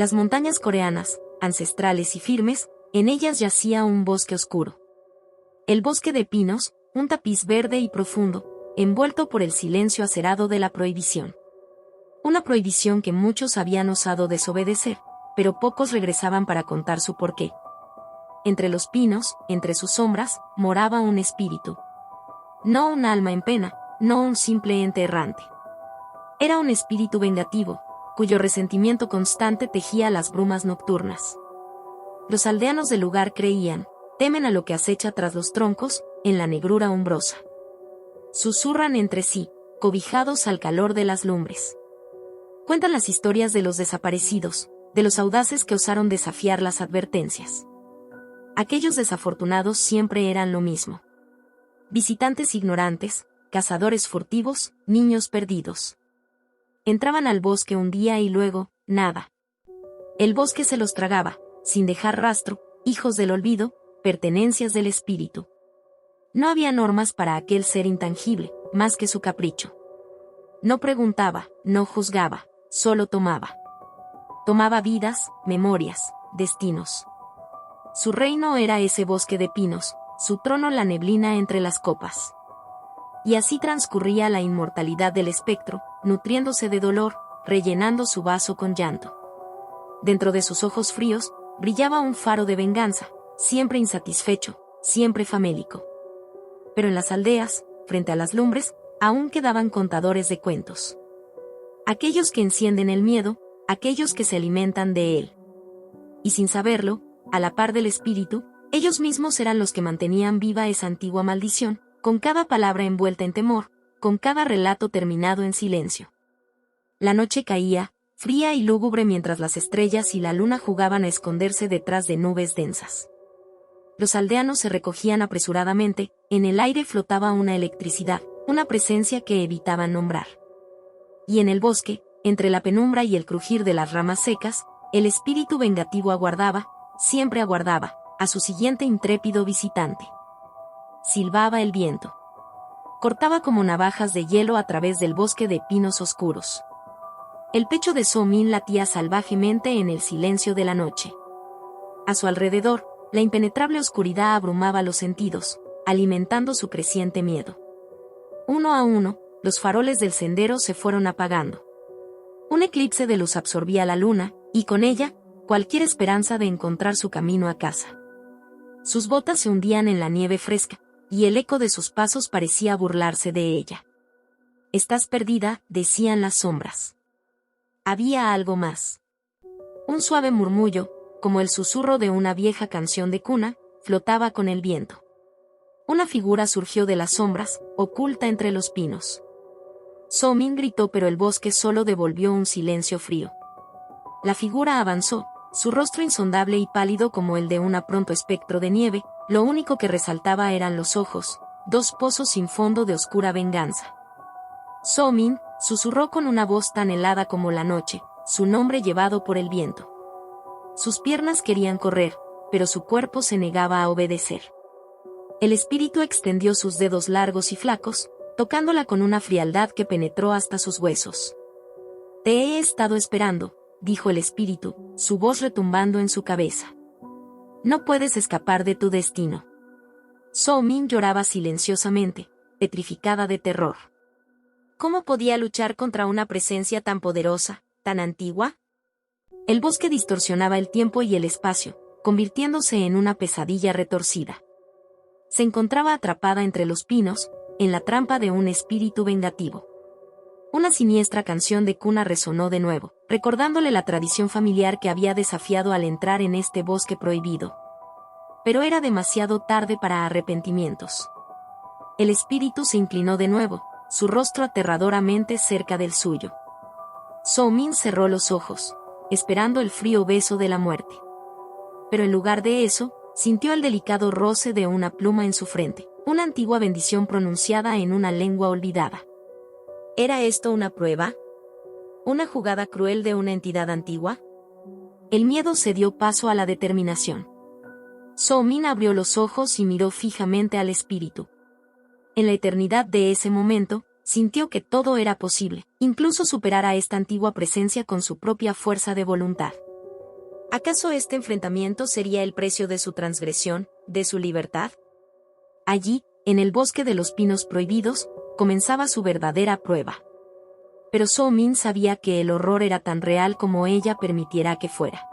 Las montañas coreanas, ancestrales y firmes, en ellas yacía un bosque oscuro. El bosque de pinos, un tapiz verde y profundo, envuelto por el silencio acerado de la prohibición. Una prohibición que muchos habían osado desobedecer, pero pocos regresaban para contar su porqué. Entre los pinos, entre sus sombras, moraba un espíritu. No un alma en pena, no un simple ente errante. Era un espíritu vengativo, cuyo resentimiento constante tejía las brumas nocturnas. Los aldeanos del lugar creían, temen a lo que acecha tras los troncos, en la negrura umbrosa. Susurran entre sí, cobijados al calor de las lumbres. Cuentan las historias de los desaparecidos, de los audaces que osaron desafiar las advertencias. Aquellos desafortunados siempre eran lo mismo. Visitantes ignorantes, cazadores furtivos, niños perdidos. Entraban al bosque un día y luego, nada. El bosque se los tragaba, sin dejar rastro, hijos del olvido, pertenencias del espíritu. No había normas para aquel ser intangible, más que su capricho. No preguntaba, no juzgaba, solo tomaba. Tomaba vidas, memorias, destinos. Su reino era ese bosque de pinos, su trono la neblina entre las copas. Y así transcurría la inmortalidad del espectro, nutriéndose de dolor, rellenando su vaso con llanto. Dentro de sus ojos fríos, brillaba un faro de venganza, siempre insatisfecho, siempre famélico. Pero en las aldeas, frente a las lumbres, aún quedaban contadores de cuentos. Aquellos que encienden el miedo, aquellos que se alimentan de él. Y sin saberlo, a la par del espíritu, ellos mismos eran los que mantenían viva esa antigua maldición, con cada palabra envuelta en temor, con cada relato terminado en silencio. La noche caía, fría y lúgubre mientras las estrellas y la luna jugaban a esconderse detrás de nubes densas. Los aldeanos se recogían apresuradamente, en el aire flotaba una electricidad, una presencia que evitaban nombrar. Y en el bosque, entre la penumbra y el crujir de las ramas secas, el espíritu vengativo aguardaba, siempre aguardaba, a su siguiente intrépido visitante. Silbaba el viento. Cortaba como navajas de hielo a través del bosque de pinos oscuros. El pecho de So-min latía salvajemente en el silencio de la noche. A su alrededor, la impenetrable oscuridad abrumaba los sentidos, alimentando su creciente miedo. Uno a uno, los faroles del sendero se fueron apagando. Un eclipse de luz absorbía la luna, y con ella, cualquier esperanza de encontrar su camino a casa. Sus botas se hundían en la nieve fresca, y el eco de sus pasos parecía burlarse de ella. «Estás perdida», decían las sombras. Había algo más. Un suave murmullo, como el susurro de una vieja canción de cuna, flotaba con el viento. Una figura surgió de las sombras, oculta entre los pinos. So-min gritó, pero el bosque solo devolvió un silencio frío. La figura avanzó, su rostro insondable y pálido como el de un pronto espectro de nieve, lo único que resaltaba eran los ojos, dos pozos sin fondo de oscura venganza. So-min susurró con una voz tan helada como la noche, su nombre llevado por el viento. Sus piernas querían correr, pero su cuerpo se negaba a obedecer. El espíritu extendió sus dedos largos y flacos, tocándola con una frialdad que penetró hasta sus huesos. «Te he estado esperando», dijo el espíritu, su voz retumbando en su cabeza. «No puedes escapar de tu destino». So-min lloraba silenciosamente, petrificada de terror. ¿Cómo podía luchar contra una presencia tan poderosa, tan antigua? El bosque distorsionaba el tiempo y el espacio, convirtiéndose en una pesadilla retorcida. Se encontraba atrapada entre los pinos, en la trampa de un espíritu vengativo. Una siniestra canción de cuna resonó de nuevo, recordándole la tradición familiar que había desafiado al entrar en este bosque prohibido. Pero era demasiado tarde para arrepentimientos. El espíritu se inclinó de nuevo, su rostro aterradoramente cerca del suyo. So-min cerró los ojos, esperando el frío beso de la muerte. Pero en lugar de eso, sintió el delicado roce de una pluma en su frente, una antigua bendición pronunciada en una lengua olvidada. ¿Era esto una prueba? ¿Una jugada cruel de una entidad antigua? El miedo cedió paso a la determinación. So-min abrió los ojos y miró fijamente al espíritu. En la eternidad de ese momento, sintió que todo era posible, incluso superar a esta antigua presencia con su propia fuerza de voluntad. ¿Acaso este enfrentamiento sería el precio de su transgresión, de su libertad? Allí, en el bosque de los pinos prohibidos, comenzaba su verdadera prueba. Pero So Min sabía que el horror era tan real como ella permitiera que fuera.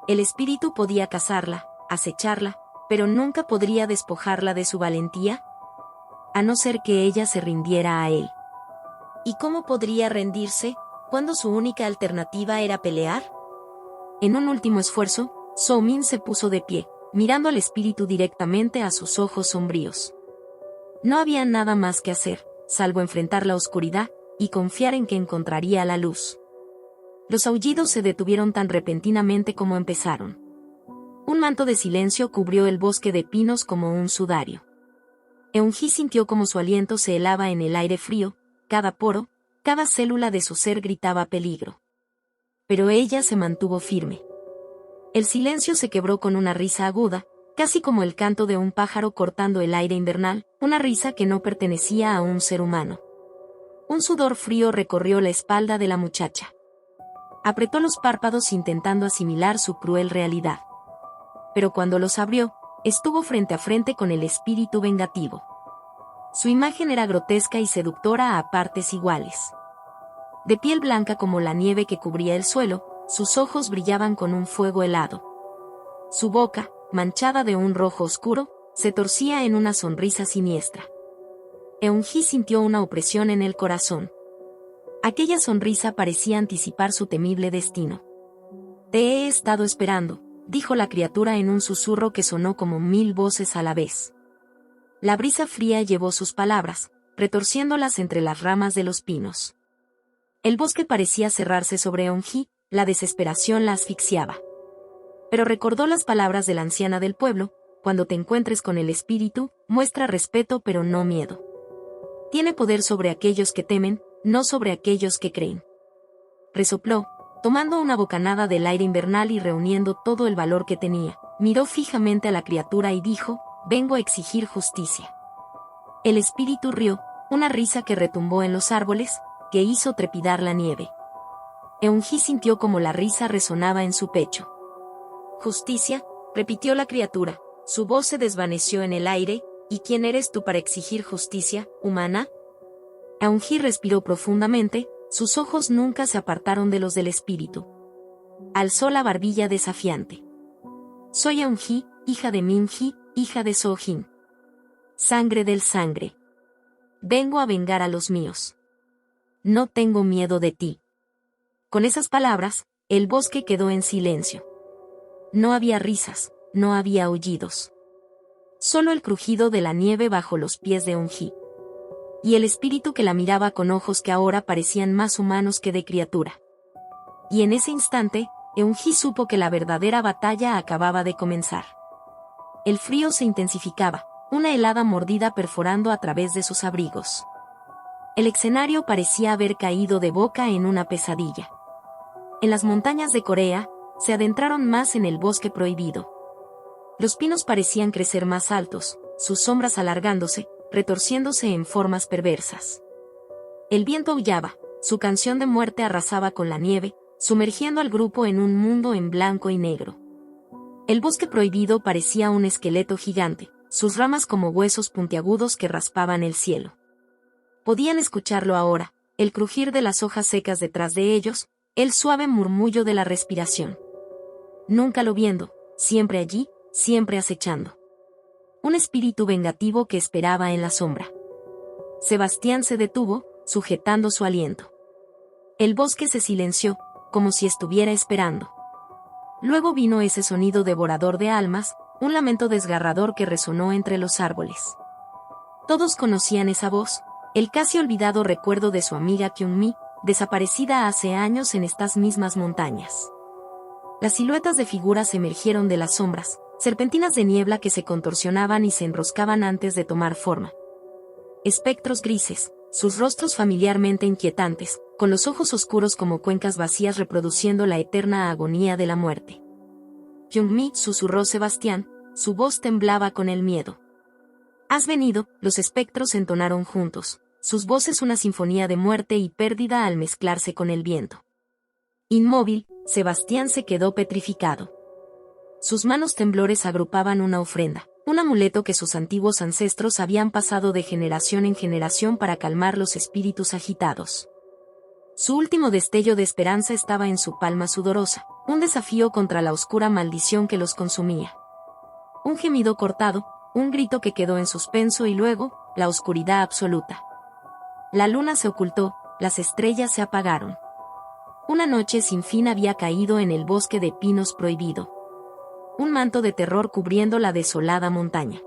El espíritu podía cazarla, acecharla, pero nunca podría despojarla de su valentía, a no ser que ella se rindiera a él. ¿Y cómo podría rendirse, cuando su única alternativa era pelear? En un último esfuerzo, So Min se puso de pie, mirando al espíritu directamente a sus ojos sombríos. No había nada más que hacer, salvo enfrentar la oscuridad, y confiar en que encontraría la luz. Los aullidos se detuvieron tan repentinamente como empezaron. Un manto de silencio cubrió el bosque de pinos como un sudario. Eun-hee sintió como su aliento se helaba en el aire frío, cada poro, cada célula de su ser gritaba peligro. Pero ella se mantuvo firme. El silencio se quebró con una risa aguda, casi como el canto de un pájaro cortando el aire invernal, una risa que no pertenecía a un ser humano. Un sudor frío recorrió la espalda de la muchacha. Apretó los párpados intentando asimilar su cruel realidad. Pero cuando los abrió, estuvo frente a frente con el espíritu vengativo. Su imagen era grotesca y seductora a partes iguales. De piel blanca como la nieve que cubría el suelo, sus ojos brillaban con un fuego helado. Su boca, manchada de un rojo oscuro, se torcía en una sonrisa siniestra. Eun-hee sintió una opresión en el corazón. Aquella sonrisa parecía anticipar su temible destino. «Te he estado esperando», dijo la criatura en un susurro que sonó como 1000 voces a la vez. La brisa fría llevó sus palabras, retorciéndolas entre las ramas de los pinos. El bosque parecía cerrarse sobre Eun-hee, la desesperación la asfixiaba. Pero recordó las palabras de la anciana del pueblo: cuando te encuentres con el espíritu, muestra respeto pero no miedo. Tiene poder sobre aquellos que temen, no sobre aquellos que creen. Resopló, tomando una bocanada del aire invernal y reuniendo todo el valor que tenía. Miró fijamente a la criatura y dijo: vengo a exigir justicia. El espíritu rió, una risa que retumbó en los árboles, que hizo trepidar la nieve. Eun-hee sintió como la risa resonaba en su pecho. «Justicia», repitió la criatura, su voz se desvaneció en el aire. «¿Y quién eres tú para exigir justicia, humana?» Eun-hee respiró profundamente, sus ojos nunca se apartaron de los del espíritu. Alzó la barbilla desafiante. «Soy Eun-hee, hija de Min-hee, hija de So-jin. Sangre del sangre. Vengo a vengar a los míos. No tengo miedo de ti». Con esas palabras, el bosque quedó en silencio. No había risas, no había aullidos. Solo el crujido de la nieve bajo los pies de Eun-hee. Y el espíritu que la miraba con ojos que ahora parecían más humanos que de criatura. Y en ese instante, Eun-hee supo que la verdadera batalla acababa de comenzar. El frío se intensificaba, una helada mordida perforando a través de sus abrigos. El escenario parecía haber caído de boca en una pesadilla. En las montañas de Corea, se adentraron más en el bosque prohibido. Los pinos parecían crecer más altos, sus sombras alargándose, retorciéndose en formas perversas. El viento aullaba, su canción de muerte arrasaba con la nieve, sumergiendo al grupo en un mundo en blanco y negro. El bosque prohibido parecía un esqueleto gigante, sus ramas como huesos puntiagudos que raspaban el cielo. Podían escucharlo ahora, el crujir de las hojas secas detrás de ellos, el suave murmullo de la respiración. Nunca lo viendo, siempre allí, siempre acechando. Un espíritu vengativo que esperaba en la sombra. Sebastián se detuvo, sujetando su aliento. El bosque se silenció, como si estuviera esperando. Luego vino ese sonido devorador de almas, un lamento desgarrador que resonó entre los árboles. Todos conocían esa voz, el casi olvidado recuerdo de su amiga Kyung-mi, desaparecida hace años en estas mismas montañas. Las siluetas de figuras emergieron de las sombras, serpentinas de niebla que se contorsionaban y se enroscaban antes de tomar forma. Espectros grises, sus rostros familiarmente inquietantes, con los ojos oscuros como cuencas vacías reproduciendo la eterna agonía de la muerte. Kyung-mi, susurró Sebastián, su voz temblaba con el miedo. «Has venido», los espectros entonaron juntos, sus voces una sinfonía de muerte y pérdida al mezclarse con el viento. Inmóvil, Sebastián se quedó petrificado. Sus manos temblores agrupaban una ofrenda, un amuleto que sus antiguos ancestros habían pasado de generación en generación para calmar los espíritus agitados. Su último destello de esperanza estaba en su palma sudorosa, un desafío contra la oscura maldición que los consumía. Un gemido cortado, un grito que quedó en suspenso y luego, la oscuridad absoluta. La luna se ocultó, las estrellas se apagaron. Una noche sin fin había caído en el bosque de pinos prohibido. Un manto de terror cubriendo la desolada montaña.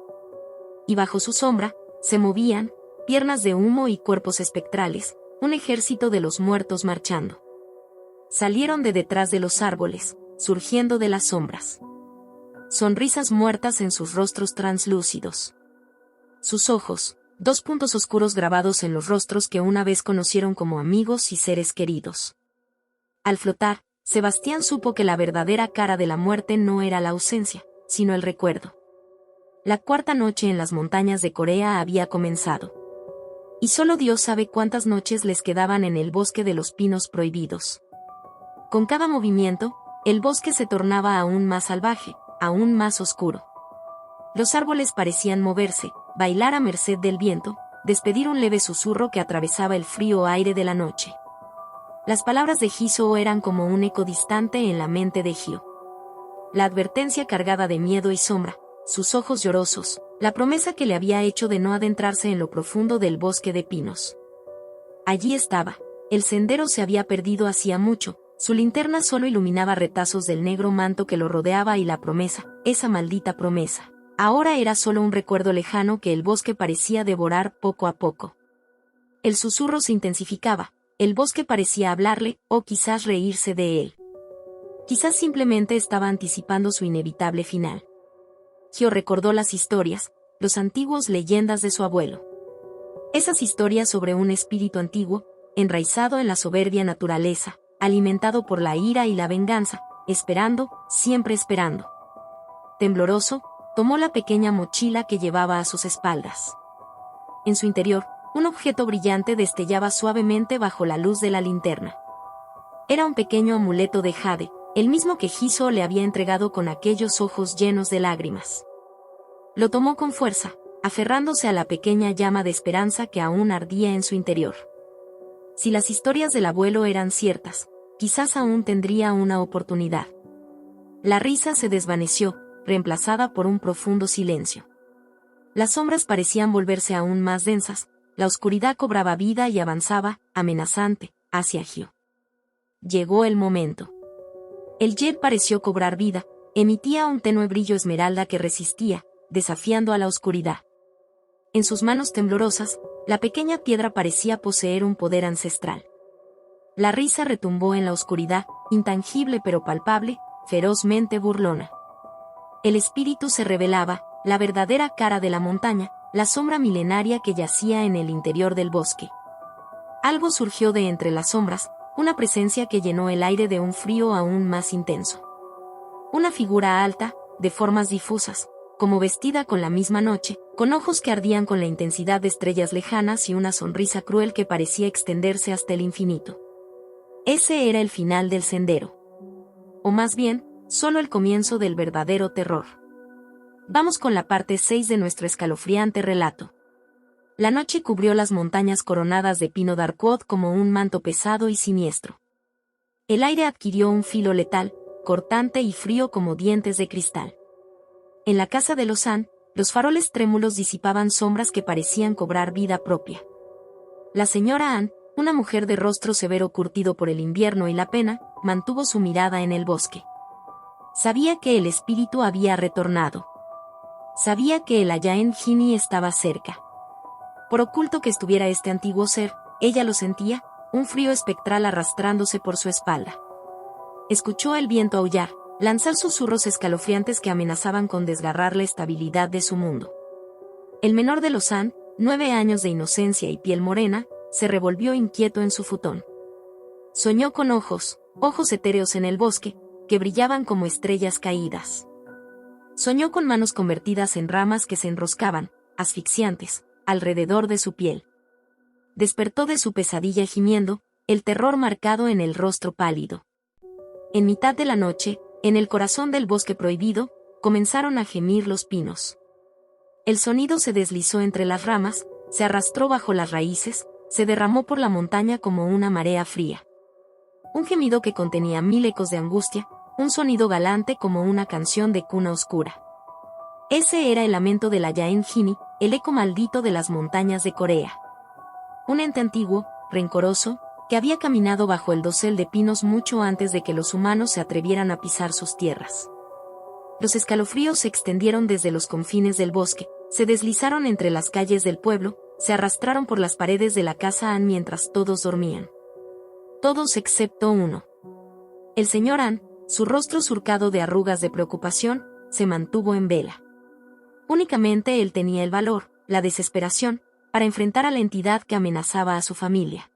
Y bajo su sombra, se movían, piernas de humo y cuerpos espectrales, un ejército de los muertos marchando. Salieron de detrás de los árboles, surgiendo de las sombras. Sonrisas muertas en sus rostros translúcidos. Sus ojos, dos puntos oscuros grabados en los rostros que una vez conocieron como amigos y seres queridos. Al flotar, Sebastián supo que la verdadera cara de la muerte no era la ausencia, sino el recuerdo. La cuarta noche en las montañas de Corea había comenzado. Y solo Dios sabe cuántas noches les quedaban en el bosque de los pinos prohibidos. Con cada movimiento, el bosque se tornaba aún más salvaje, aún más oscuro. Los árboles parecían moverse, bailar a merced del viento, despedir un leve susurro que atravesaba el frío aire de la noche. Las palabras de Jisoo eran como un eco distante en la mente de Hyo. La advertencia cargada de miedo y sombra, sus ojos llorosos, la promesa que le había hecho de no adentrarse en lo profundo del bosque de pinos. Allí estaba, el sendero se había perdido hacía mucho, su linterna solo iluminaba retazos del negro manto que lo rodeaba y la promesa, esa maldita promesa, ahora era solo un recuerdo lejano que el bosque parecía devorar poco a poco. El susurro se intensificaba, el bosque parecía hablarle, o quizás reírse de él. Quizás simplemente estaba anticipando su inevitable final. Hyo recordó las historias, los antiguos leyendas de su abuelo. Esas historias sobre un espíritu antiguo, enraizado en la soberbia naturaleza, alimentado por la ira y la venganza, esperando, siempre esperando. Tembloroso, tomó la pequeña mochila que llevaba a sus espaldas. En su interior, un objeto brillante destellaba suavemente bajo la luz de la linterna. Era un pequeño amuleto de jade, el mismo que Jisoo le había entregado con aquellos ojos llenos de lágrimas. Lo tomó con fuerza, aferrándose a la pequeña llama de esperanza que aún ardía en su interior. Si las historias del abuelo eran ciertas, quizás aún tendría una oportunidad. La risa se desvaneció, reemplazada por un profundo silencio. Las sombras parecían volverse aún más densas, la oscuridad cobraba vida y avanzaba, amenazante, hacia Hyo. Llegó el momento. El jet pareció cobrar vida, emitía un tenue brillo esmeralda que resistía, desafiando a la oscuridad. En sus manos temblorosas, la pequeña piedra parecía poseer un poder ancestral. La risa retumbó en la oscuridad, intangible pero palpable, ferozmente burlona. El espíritu se revelaba, la verdadera cara de la montaña, la sombra milenaria que yacía en el interior del bosque. Algo surgió de entre las sombras, una presencia que llenó el aire de un frío aún más intenso. Una figura alta, de formas difusas, como vestida con la misma noche, con ojos que ardían con la intensidad de estrellas lejanas y una sonrisa cruel que parecía extenderse hasta el infinito. Ese era el final del sendero. O más bien, solo el comienzo del verdadero terror. Vamos con la parte 6 de nuestro escalofriante relato. La noche cubrió las montañas coronadas de pino Darkwood como un manto pesado y siniestro. El aire adquirió un filo letal, cortante y frío como dientes de cristal. En la casa de los Han, los faroles trémulos disipaban sombras que parecían cobrar vida propia. La señora Han, una mujer de rostro severo curtido por el invierno y la pena, mantuvo su mirada en el bosque. Sabía que el espíritu había retornado. Sabía que el Ayaen Gini estaba cerca. Por oculto que estuviera este antiguo ser, ella lo sentía, un frío espectral arrastrándose por su espalda. Escuchó el viento aullar, lanzar susurros escalofriantes que amenazaban con desgarrar la estabilidad de su mundo. El menor de los Han, 9 años de inocencia y piel morena, se revolvió inquieto en su futón. Soñó con ojos etéreos en el bosque, que brillaban como estrellas caídas. Soñó con manos convertidas en ramas que se enroscaban, asfixiantes, alrededor de su piel. Despertó de su pesadilla gimiendo, el terror marcado en el rostro pálido. En mitad de la noche, en el corazón del bosque prohibido, comenzaron a gemir los pinos. El sonido se deslizó entre las ramas, se arrastró bajo las raíces, se derramó por la montaña como una marea fría. Un gemido que contenía 1000 ecos de angustia, un sonido galante como una canción de cuna oscura. Ese era el lamento de la Yaen Hini, el eco maldito de las montañas de Corea. Un ente antiguo, rencoroso, que había caminado bajo el dosel de pinos mucho antes de que los humanos se atrevieran a pisar sus tierras. Los escalofríos se extendieron desde los confines del bosque, se deslizaron entre las calles del pueblo, se arrastraron por las paredes de la casa An mientras todos dormían. Todos excepto uno. El señor An, su rostro surcado de arrugas de preocupación, se mantuvo en vela. Únicamente él tenía el valor, la desesperación, para enfrentar a la entidad que amenazaba a su familia.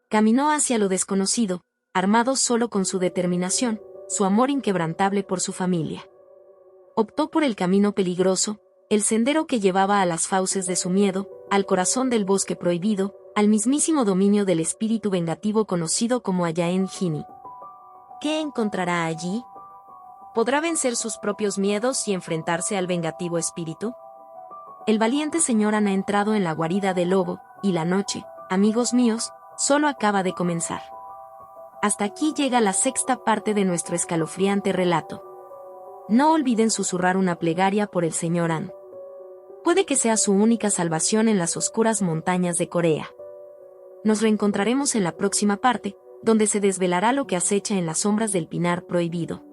Caminó hacia lo desconocido, armado solo con su determinación, su amor inquebrantable por su familia. Optó por el camino peligroso, el sendero que llevaba a las fauces de su miedo, al corazón del bosque prohibido, al mismísimo dominio del espíritu vengativo conocido como Ayaen Hini. ¿Qué encontrará allí? ¿Podrá vencer sus propios miedos y enfrentarse al vengativo espíritu? El valiente señor An ha entrado en la guarida del lobo, y la noche, amigos míos, solo acaba de comenzar. Hasta aquí llega la 6ª parte de nuestro escalofriante relato. No olviden susurrar una plegaria por el señor An. Puede que sea su única salvación en las oscuras montañas de Corea. Nos reencontraremos en la próxima parte, donde se desvelará lo que acecha en las sombras del pinar prohibido.